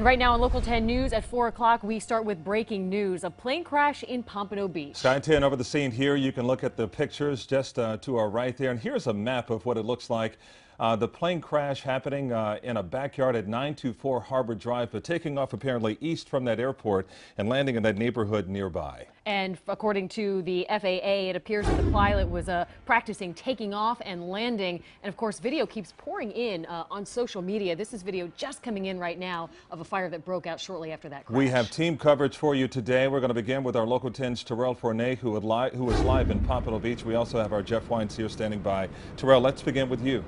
And right now on Local 10 News at 4 o'clock, we start with breaking news. A plane crash in Pompano Beach. Sky 10 over the scene here. You can look at the pictures just to our right there. And here's a map of what it looks like. The plane crash happening in a backyard at 924 Harbor Drive, but taking off apparently east from that airport and landing in that neighborhood nearby. And according to the FAA, it appears that the pilot was practicing taking off and landing. And of course, video keeps pouring in on social media. This is video just coming in right now of a fire that broke out shortly after that crash. We have team coverage for you today. We're going to begin with our Local 10's Terrell Fournet, who is live in Pompano Beach. We also have our Jeff Wines here standing by. Terrell, let's begin with you.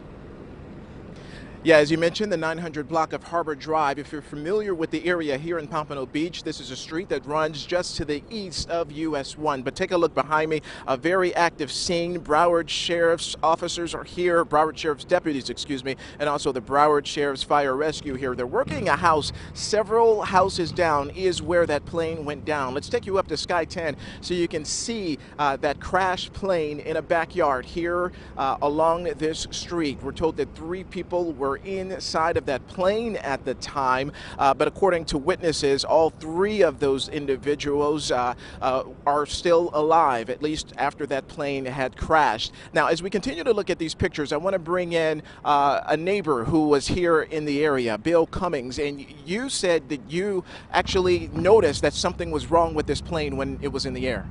Yeah, as you mentioned, the 900 block of Harbor Drive. If you're familiar with the area here in Pompano Beach, this is a street that runs just to the east of US 1. But take a look behind me, a very active scene. Broward Sheriff's officers are here, Broward Sheriff's deputies, excuse me, and also the Broward Sheriff's Fire Rescue here. They're working a house several houses down is where that plane went down. Let's take you up to Sky 10 so you can see that crashed plane in a backyard here along this street. We're told that 3 people were inside of that plane at the time, but according to witnesses, all 3 of those individuals are still alive, at least after that plane had crashed. Now, as we continue to look at these pictures, I want to bring in a neighbor who was here in the area, Bill Cummings, and you said that you actually noticed that something was wrong with this plane when it was in the air.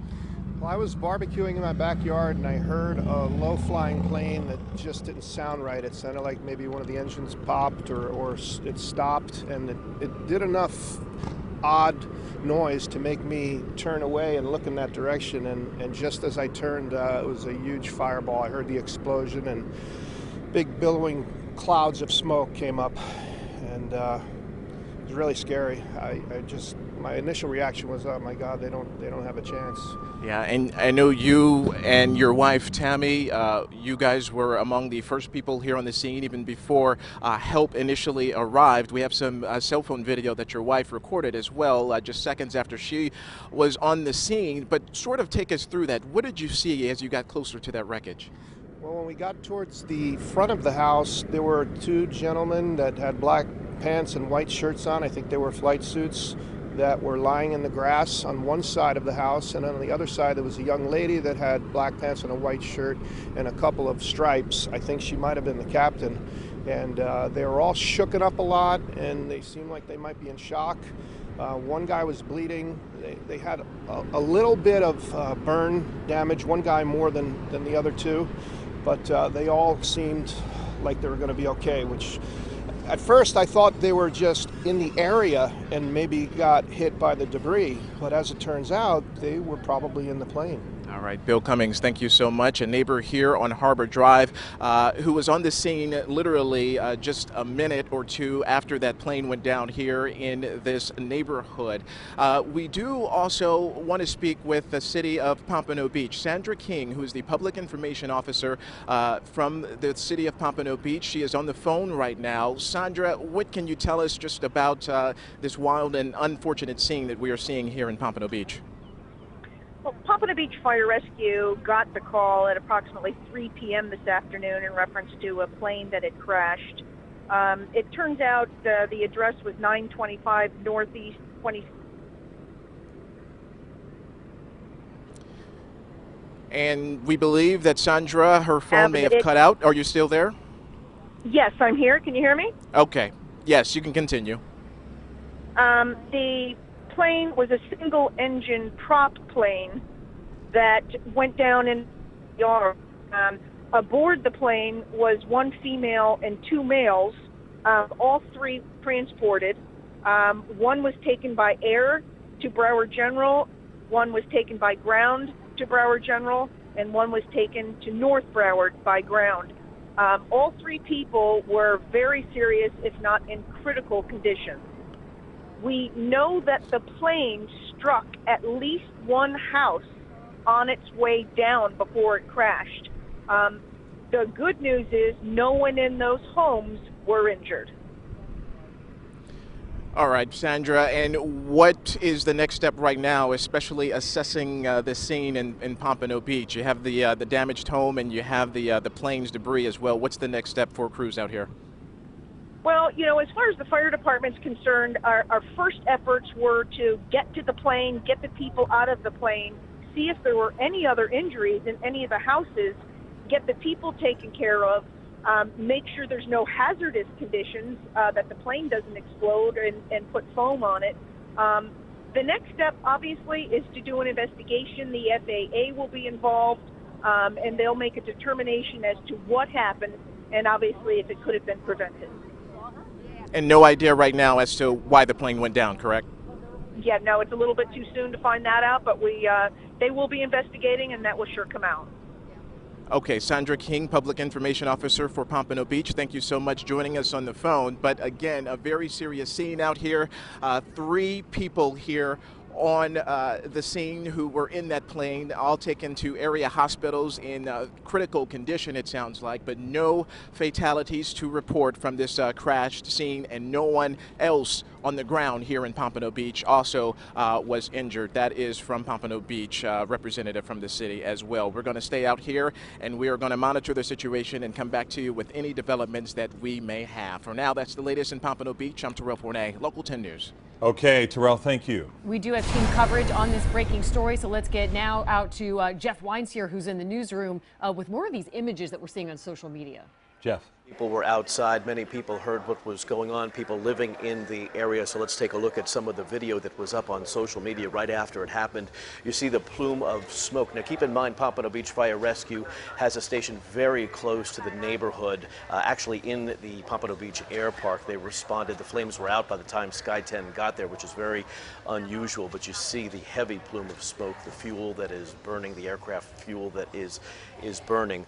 Well, I was barbecuing in my backyard and I heard a low-flying plane that just didn't sound right. It sounded like maybe one of the engines popped or it stopped, and it did enough odd noise to make me turn away and look in that direction. And just as I turned, it was a huge fireball. I heard the explosion and big billowing clouds of smoke came up, and it was really scary. My initial reaction was, oh my God, they don't have a chance. Yeah, and I know you and your wife Tammy, you guys were among the first people here on the scene even before help initially arrived. We have some cell phone video that your wife recorded as well, just seconds after she was on the scene. But sort of take us through that. What did you see as you got closer to that wreckage? Well, when we got towards the front of the house, there were 2 gentlemen that had black pants and white shirts on. I think they were flight suits, that were lying in the grass on one side of the house, and on the other side there was a young lady that had black pants and a white shirt and a couple of stripes. I think she might have been the captain, and they were all shooken up a lot, and they seemed like they might be in shock. One guy was bleeding. They had a little bit of burn damage, one guy more than the other 2, but they all seemed like they were going to be okay, which at first I thought they were just in the area and maybe got hit by the debris, but as it turns out, they were probably in the plane. All right, Bill Cummings, thank you so much. A neighbor here on Harbor Drive who was on the scene literally just a minute or 2 after that plane went down here in this neighborhood. We do also want to speak with the city of Pompano Beach. Sandra King, who is the public information officer from the city of Pompano Beach. She is on the phone right now. Sandra, what can you tell us just about this wild and unfortunate scene that we are seeing here in Pompano Beach? Well, Pompano Beach Fire Rescue got the call at approximately 3 p.m. this afternoon in reference to a plane that had crashed. It turns out the address was 925 Northeast 20. And we believe that Sandra, her phone may have cut out. Are you still there? Yes, I'm here. Can you hear me? Okay. Yes, you can continue. The plane was a single-engine prop plane that went down in the yard. Aboard the plane was 1 female and 2 males, all 3 transported. 1 was taken by air to Broward General, 1 was taken by ground to Broward General, and 1 was taken to North Broward by ground. All 3 people were very serious, if not in critical condition. We know that the plane struck at least 1 house on its way down before it crashed. The good news is no one in those homes were injured. All right, Sandra, and what is the next step right now, especially assessing the scene in Pompano Beach? You have the damaged home and you have the plane's debris as well. What's the next step for crews out here? Well, as far as the fire department's concerned, our first efforts were to get to the plane, get the people out of the plane, see if there were any other injuries in any of the houses, get the people taken care of, make sure there's no hazardous conditions, that the plane doesn't explode and put foam on it. The next step, obviously, is to do an investigation. The FAA will be involved, and they'll make a determination as to what happened and obviously if it could have been prevented. And no idea right now as to why the plane went down, correct? Yeah, no, it's a little bit too soon to find that out, but they will be investigating, and that will sure come out. Okay, Sandra King, Public Information Officer for Pompano Beach, thank you so much joining us on the phone. But again, a very serious scene out here. 3 people here on the scene who were in that plane, all taken to area hospitals in critical condition, it sounds like, but no fatalities to report from this crashed scene, and no one else on the ground here in Pompano Beach also was injured. That is from Pompano Beach, representative from the city as well. We're going to stay out here, and we are going to monitor the situation and come back to you with any developments that we may have. For now, that's the latest in Pompano Beach. I'm Terrell Fournay, Local 10 News. Okay, Terrell, thank you. We do have team coverage on this breaking story, so let's get now out to Jeff Wines here, who's in the newsroom with more of these images that we're seeing on social media. Jeff. People were outside. Many people heard what was going on, people living in the area. So let's take a look at some of the video that was up on social media right after it happened. You see the plume of smoke. Now, keep in mind, Pompano Beach Fire Rescue has a station very close to the neighborhood, actually in the Pompano Beach Air Park. They responded. The flames were out by the time Sky 10 got there, which is very unusual. But you see the heavy plume of smoke, the fuel that is burning, the aircraft fuel that is burning.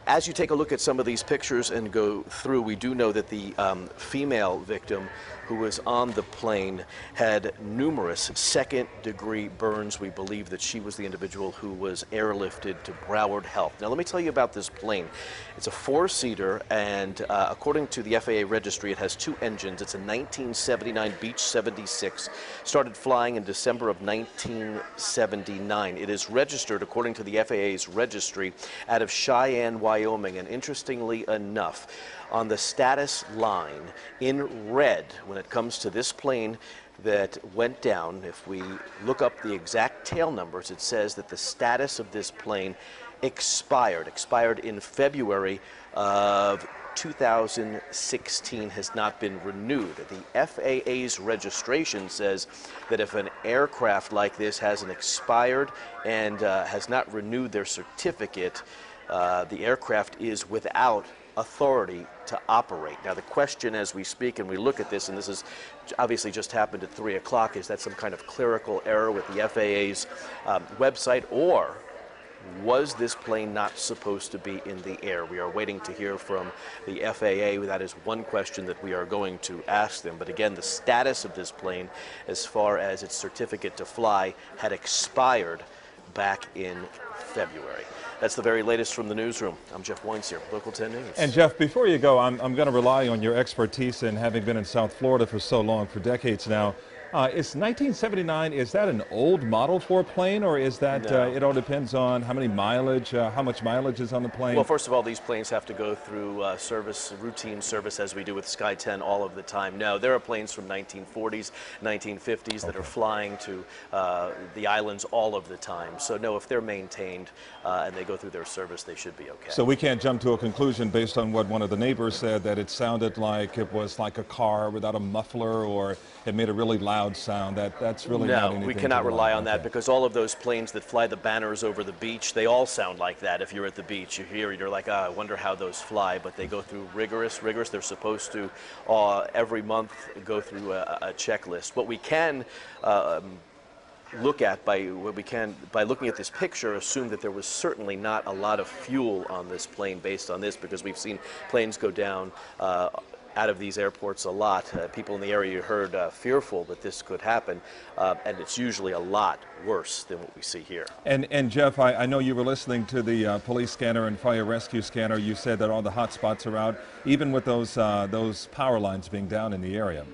As you take a look at some of these pictures and go through, we do know that the female victim who was on the plane had numerous second-degree burns. We believe that she was the individual who was airlifted to Broward Health. Now, let me tell you about this plane. It's a 4-seater, and according to the FAA registry, it has 2 engines. It's a 1979 Beech 76, started flying in December of 1979. It is registered, according to the FAA's registry, out of Cheyenne, Wyoming, and interestingly enough, on the status line in red when it comes to this plane that went down, if we look up the exact tail numbers, it says that the status of this plane expired in February of 2016, has not been renewed. The FAA's registration says that if an aircraft like this hasn't expired and has not renewed their certificate, the aircraft is without authority to operate. Now, the question as we speak and we look at this, and this is obviously just happened at 3 o'clock, is that some kind of clerical error with the FAA's website, or was this plane not supposed to be in the air? We are waiting to hear from the FAA. That is one question that we are going to ask them. But again, the status of this plane, as far as its certificate to fly, had expired back in February. That's the very latest from the newsroom. I'm Jeff Wines here, Local 10 News. And Jeff, before you go, I'm going to rely on your expertise in having been in South Florida for so long, for decades now. Is 1979, is that an old model for a plane, or is that No. it all depends on how many mileage, how much mileage is on the plane? Well, first of all, these planes have to go through routine service, as we do with Sky 10 all of the time. No, there are planes from 1940s, 1950s that are flying to the islands all of the time. So no, if they're maintained and they go through their service, they should be okay. So we can't jump to a conclusion based on what one of the neighbors said, that it sounded like it was like a car without a muffler, or it made a really loud sound. That's really not anything. No, we cannot rely on that, Okay. because all of those planes that fly the banners over the beach, they all sound like that. If you're at the beach, you hear it, you're like, I wonder how those fly. But they go through rigorous. They're supposed to every month go through a checklist. What we can look at by looking at this picture, assume that there was certainly not a lot of fuel on this plane based on this, because we've seen planes go down out of these airports a lot. People in the area heard fearful that this could happen, and it's usually a lot worse than what we see here. And Jeff, I know you were listening to the police scanner and fire rescue scanner. You said that all the hot spots are out, even with those power lines being down in the area.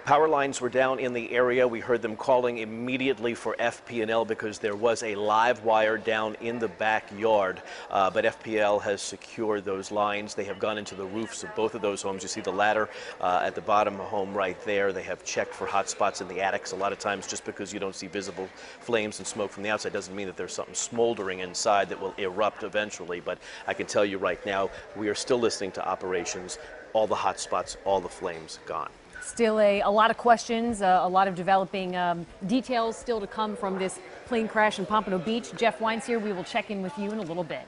Power lines were down in the area. We heard them calling immediately for FP&L because there was a live wire down in the backyard. But FPL has secured those lines. They have gone into the roofs of both of those homes. You see the ladder at the bottom of the home right there. They have checked for hot spots in the attics. A lot of times, just because you don't see visible flames and smoke from the outside doesn't mean that there's something smoldering inside that will erupt eventually. But I can tell you right now, we are still listening to operations. All the hot spots, all the flames gone. Still a lot of questions, a lot of developing details still to come from this plane crash in Pompano Beach. Jeff Wines here. We will check in with you in a little bit.